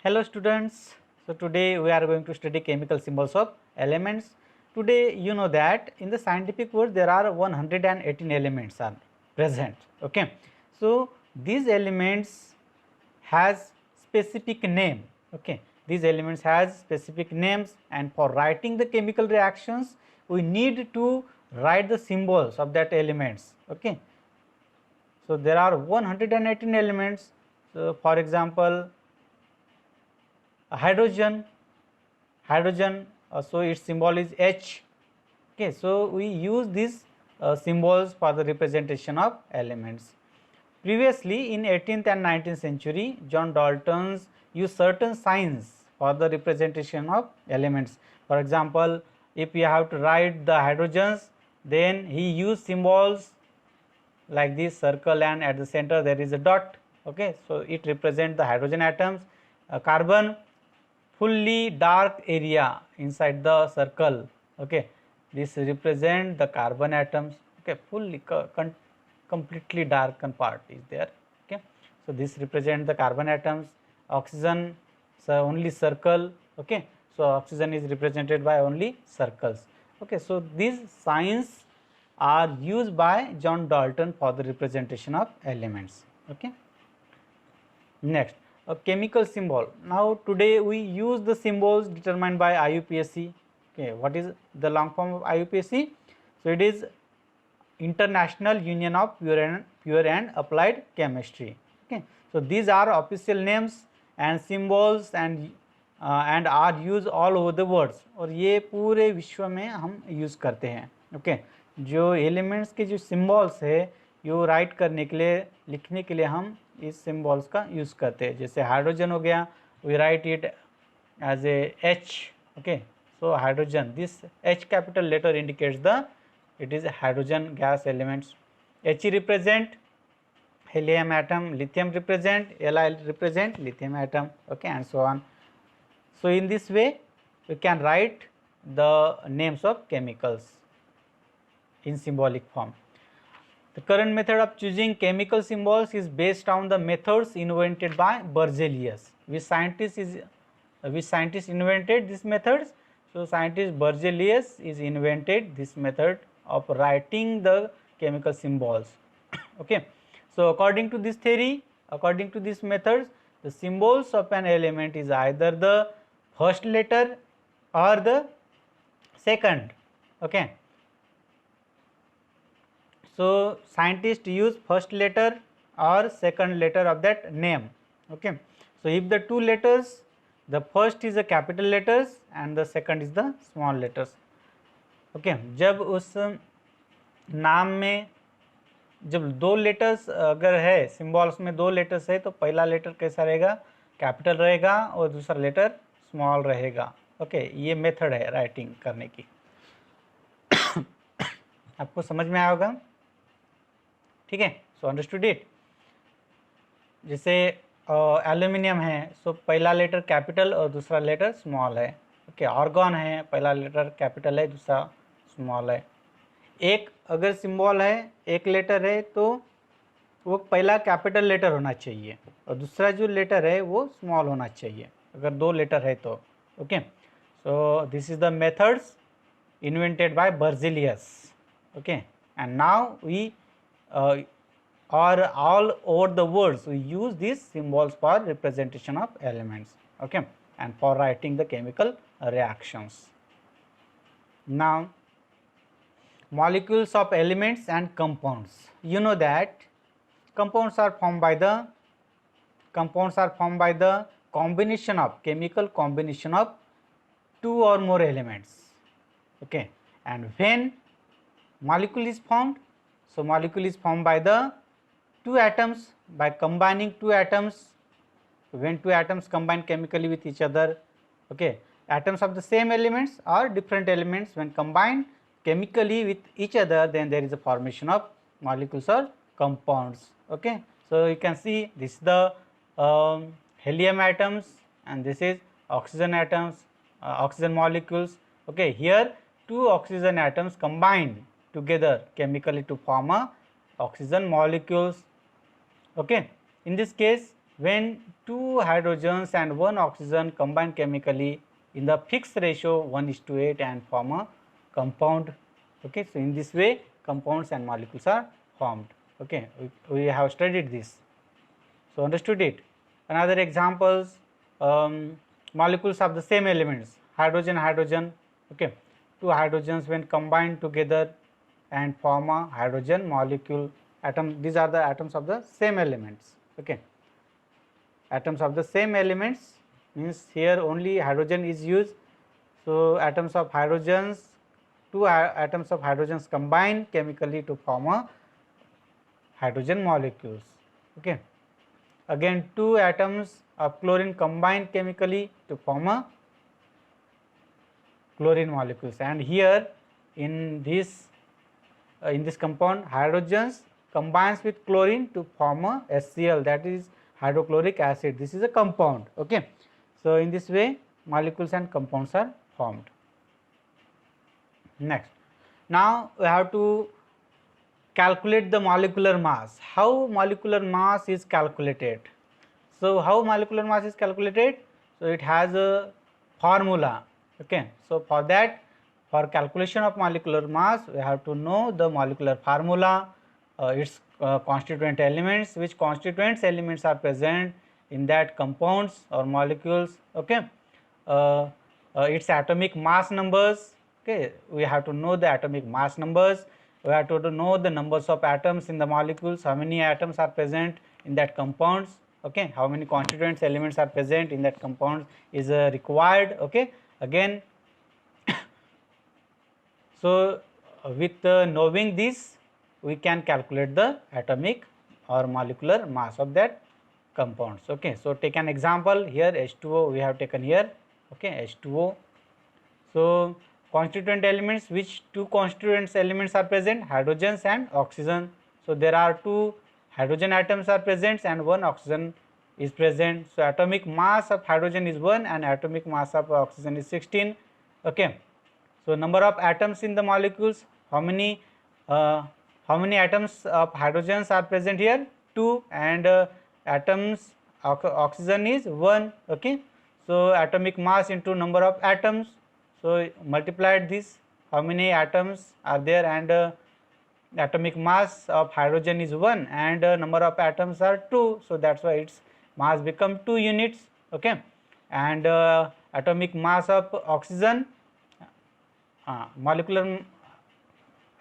Hello students, so today we are going to study chemical symbols of elements. Today you know that in the scientific world there are 118 elements are present, okay. So these elements has specific name, okay. These elements has specific names, and for writing the chemical reactions we need to write the symbols of that elements, okay. So there are 118 elements. So for example, hydrogen, so its symbol is H, okay. So we use these symbols for the representation of elements. Previously in 18th and 19th century, John Dalton's used certain signs for the representation of elements. For example, if you have to write the hydrogens, then he used symbols like this circle, and at the center there is a dot, okay. So it represents the hydrogen atoms. Carbon, fully dark area inside the circle, okay. This represent the carbon atoms, okay. Fully completely darkened part is there, okay. So this represent the carbon atoms. Oxygen, so only circle, okay. So oxygen is represented by only circles, okay. So these signs are used by John Dalton for the representation of elements, okay. Next, a chemical symbol. Now today we use the symbols determined by IUPAC. Okay, what is the long form of IUPAC? So it is International Union of Pure and Applied Chemistry. Okay, so these are official names and symbols and are used all over the world. और ये पूरे विश्व में हम use करते हैं. Okay, जो elements के जो सिम्बॉल्स है यो राइट करने के लिए, लिखने के लिए हम इस सिम्बॉल्स का यूज़ करते हैं. जैसे हाइड्रोजन हो गया, we write it as a H, okay. So hydrogen, this H capital letter indicates the it is a hydrogen gas elements. He represent helium atom, lithium represent, Li represent lithium atom, okay, and so on. So in this way we can write the names of chemicals in symbolic form. The current method of choosing chemical symbols is based on the methods invented by Berzelius. Which scientist invented these methods? So scientist Berzelius is invented this method of writing the chemical symbols. Okay. So according to this theory, according to this methods, the symbols of an element is either the first letter or the second. Okay. So scientists use first letter or second letter of that name, okay. So if the two letters, the first is the capital letters and the second is the small letters, okay. जब उस नाम में जब दो letters अगर है, symbols में दो लेटर्स है, तो पहला लेटर कैसा रहेगा, कैपिटल रहेगा और दूसरा लेटर स्मॉल रहेगा, ओके. ये मेथड है राइटिंग करने की. आपको समझ में आया होगा, ठीक है. So understood it. जैसे एल्यूमिनियम है, सो पहला लेटर कैपिटल और दूसरा लेटर स्मॉल है, ओके. आर्गॉन है, पहला लेटर कैपिटल है, दूसरा स्मॉल है. एक अगर सिंबल है, एक लेटर है, तो वो पहला कैपिटल लेटर होना चाहिए और दूसरा जो लेटर है वो स्मॉल होना चाहिए अगर दो लेटर है तो, okay. So this is the methods invented by Berzelius, okay. And now we or all over the world we use these symbols for representation of elements, okay, and for writing the chemical reactions. Now molecules of elements and compounds. You know that compounds are formed by the combination of chemical combination of two or more elements, okay. And when molecule is formed, so molecule is formed by the two atoms, by combining two atoms. When two atoms combine chemically with each other, okay, atoms of the same elements or different elements when combined chemically with each other, then there is a formation of molecules or compounds, okay. So you can see this is the helium atoms and this is oxygen atoms, oxygen molecules, okay. Here two oxygen atoms combined together chemically to form a oxygen molecules, okay. In this case when two hydrogens and one oxygen combine chemically in the fixed ratio 1:8 and form a compound. Okay, so in this way compounds and molecules are formed. Okay, we have studied this, so understood it. Another examples, molecules of the same elements, hydrogen hydrogen. Okay, two hydrogens when combined together and form a hydrogen molecule atom. These are the atoms of the same elements. Okay, atoms of the same elements means here only hydrogen is used. So atoms of hydrogens, two atoms of hydrogens combine chemically to form a hydrogen molecules. Okay, again two atoms of chlorine combine chemically to form a chlorine molecules, and here in this compound hydrogens combines with chlorine to form a HCl, that is hydrochloric acid. This is a compound. Okay, so in this way molecules and compounds are formed. Next, now we have to calculate the molecular mass. How molecular mass is calculated? So how molecular mass is calculated? So it has a formula. Okay, so for that, for calculation of molecular mass, we have to know the molecular formula, its constituent elements, which constituents elements are present in that compounds or molecules. Okay, its atomic mass numbers. Okay, we have to know the atomic mass numbers. We have to know the numbers of atoms in the molecules, how many atoms are present in that compounds. Okay, how many constituents elements are present in that compound is required. Okay, again so with knowing this, we can calculate the atomic or molecular mass of that compounds. Okay, so take an example here, H2O we have taken here. Okay, H2O. So constituent elements, which two constituent elements are present? Hydrogens and oxygen. So there are two hydrogen atoms are present and one oxygen is present. So atomic mass of hydrogen is 1 and atomic mass of oxygen is 16. Okay, so number of atoms in the molecules, how many atoms of hydrogens are present here? 2, and atoms of oxygen is 1. Okay, so atomic mass into number of atoms, so multiplied this, how many atoms are there, and atomic mass of hydrogen is 1 and number of atoms are 2, so that's why its mass become 2 units. Okay, and atomic mass of oxygen, molecular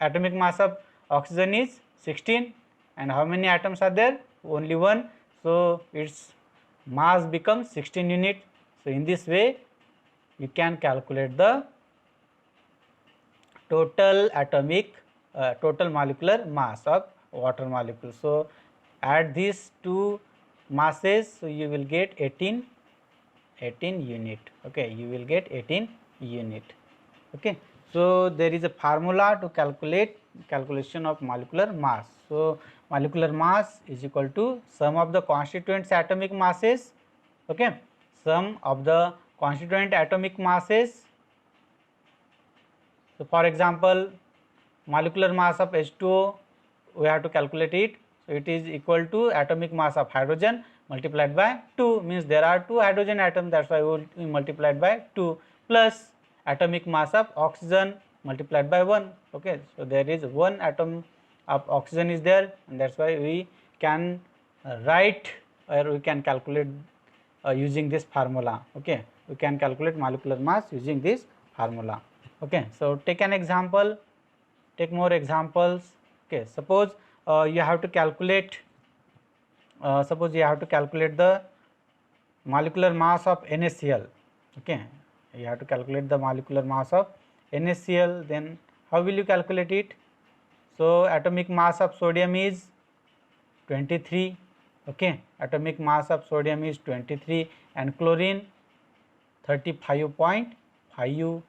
atomic mass of oxygen is 16, and how many atoms are there? Only 1, so its mass becomes 16 unit. So in this way you can calculate the total atomic total molecular mass of water molecule. So add these two masses, so you will get 18 unit. Okay, you will get 18 unit. Okay, so there is a formula to calculation of molecular mass. So molecular mass is equal to sum of the constituents atomic masses. Okay, sum of the constituent atomic masses. So for example, molecular mass of H2O, we have to calculate it. So it is equal to atomic mass of hydrogen multiplied by 2, means there are 2 hydrogen atoms, that's why we multiplied by 2, plus atomic mass of oxygen multiplied by 1. Okay, so there is 1 atom of oxygen is there, and that's why we can write or we can calculate using this formula. Okay, we can calculate molecular mass using this formula. Okay, so take an example, take more examples. Okay, suppose you have to calculate the molecular mass of NaCl. Okay, you have to calculate the molecular mass of NaCl. Then how will you calculate it? So atomic mass of sodium is 23. Okay, atomic mass of sodium is 23 and chlorine 35.5.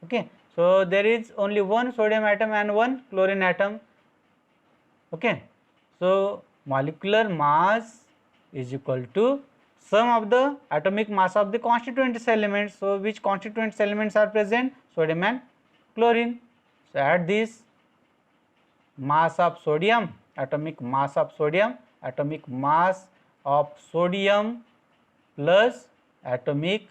Okay, so there is only one sodium atom and one chlorine atom. Okay, so molecular mass is equal to sum of the atomic mass of the constituent elements. So which constituent elements are present? Sodium and chlorine. So add this mass of sodium, atomic mass of sodium, atomic mass of sodium plus atomic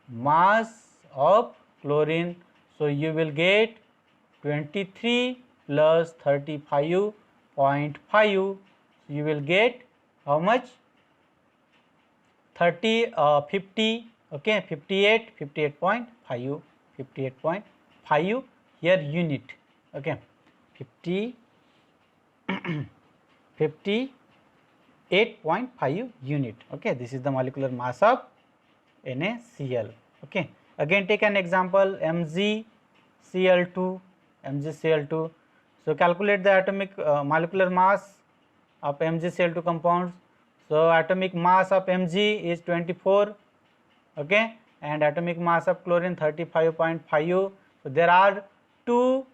mass of chlorine. So, you will get 23 plus 35.5. So, you will get how much? 50, okay, 58.5, 58.5 here unit, okay, 50 58.5 unit, okay. This is the molecular mass of NaCl, okay. Again take an example MgCl2, MgCl2. So, calculate the atomic molecular mass of MgCl2 compounds. So, atomic mass of Mg is 24, okay, and atomic mass of chlorine 35.5. So, there are two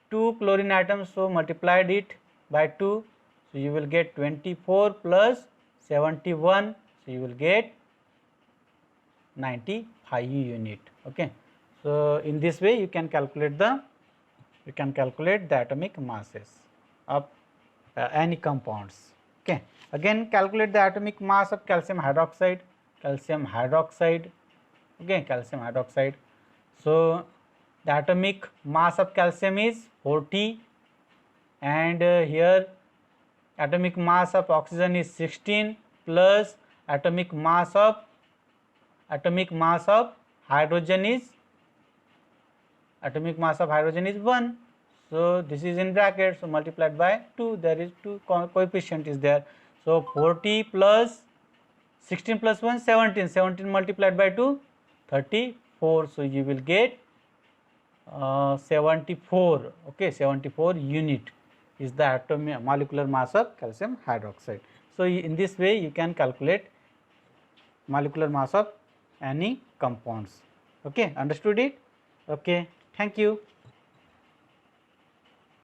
chlorine atoms, so multiplied it by 2. So, you will get 24 plus 71. So, you will get 95 unit, okay. So, in this way you can calculate the atomic masses of any compounds, okay. Again calculate the atomic mass of calcium hydroxide, okay, calcium hydroxide. So, the atomic mass of calcium is 40, and here atomic mass of oxygen is 16 plus atomic mass of hydrogen is 1. So, this is in bracket, so multiplied by 2, there is 2 coefficient is there. So, 40 plus 16 plus 1 17, 17 multiplied by 2 34. So, you will get 74, okay, 74 unit is the atomic molecular mass of calcium hydroxide. So, in this way you can calculate molecular mass of any compounds, okay. Understood it? Okay, thank you.